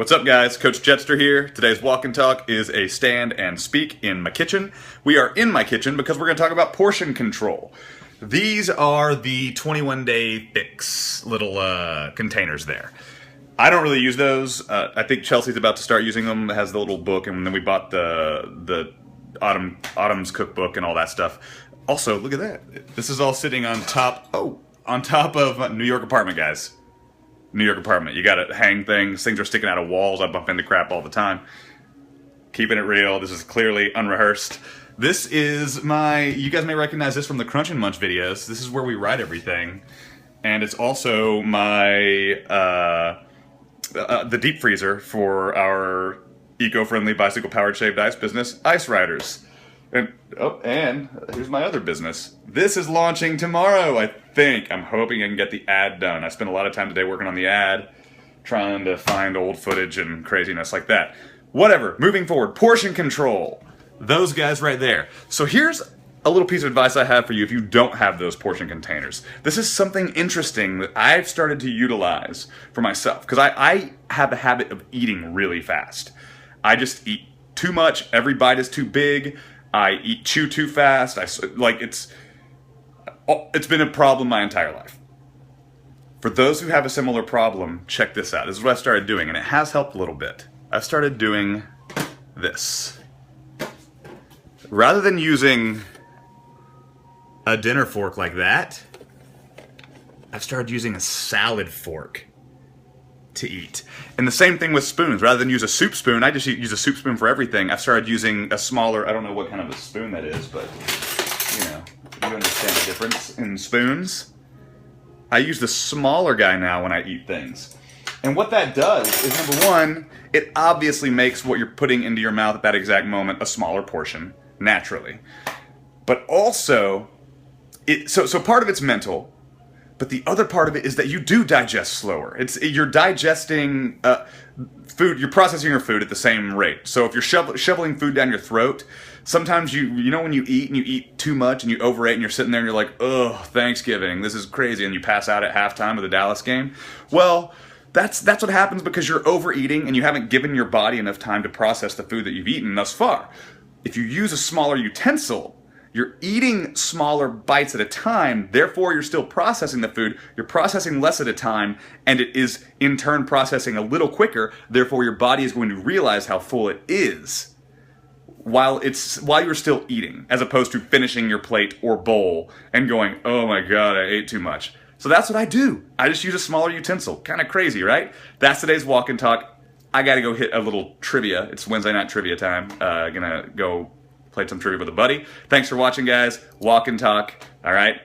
What's up, guys? Coach Jetster here. Today's walk and talk is a stand and speak in my kitchen. We are in my kitchen because we're going to talk about portion control. These are the 21-day fix little containers there. I don't really use those. I think Chelsea's about to start using them. It has the little book, and then we bought the Autumn's cookbook and all that stuff. Also, look at that. This is all sitting on top of New York apartment, guys. New York apartment. You gotta hang things. Things are sticking out of walls. I bump into crap all the time. Keeping it real. This is clearly unrehearsed. This is you guys may recognize this from the Crunch and Munch videos. This is where we write everything. And it's also the deep freezer for our eco-friendly bicycle-powered shaved ice business, Ice Riders. And here's my other business. This is launching tomorrow, I think. I'm hoping I can get the ad done. I spent a lot of time today working on the ad, trying to find old footage and craziness like that. Whatever, moving forward, portion control. Those guys right there. So here's a little piece of advice I have for you if you don't have those portion containers. This is something interesting that I've started to utilize for myself, because I have a habit of eating really fast. I just eat too much. Every bite is too big. I chew too fast. It's been a problem my entire life. For those who have a similar problem, check this out. This is what I started doing, and it has helped a little bit. I've started doing this. Rather than using a dinner fork like that, I've started using a salad fork to eat. And the same thing with spoons. Rather than use a soup spoon, I just use a soup spoon for everything. I've started using a smaller, I don't know what kind of a spoon that is, but you understand the difference in spoons. I use the smaller guy now when I eat things. And what that does is, number one, it obviously makes what you're putting into your mouth at that exact moment a smaller portion, naturally. But also, so part of it's mental, but the other part of it is that you do digest slower. You're digesting food, you're processing your food at the same rate. So if you're shoveling food down your throat, sometimes you know when you eat and you eat too much and you overeat and you're sitting there and you're like, ugh, Thanksgiving, this is crazy, and you pass out at halftime of the Dallas game. Well, that's what happens because you're overeating and you haven't given your body enough time to process the food that you've eaten thus far. If you use a smaller utensil, you're eating smaller bites at a time, therefore you're still processing the food, you're processing less at a time, and it is in turn processing a little quicker, therefore your body is going to realize how full it is while you're still eating, as opposed to finishing your plate or bowl and going, oh my god, I ate too much. So that's what I do. I just use a smaller utensil. Kind of crazy, right? That's today's walk and talk. I gotta go hit a little trivia. It's Wednesday night trivia time. Gonna go played some trivia with a buddy. Thanks for watching, guys. Walk and talk. All right.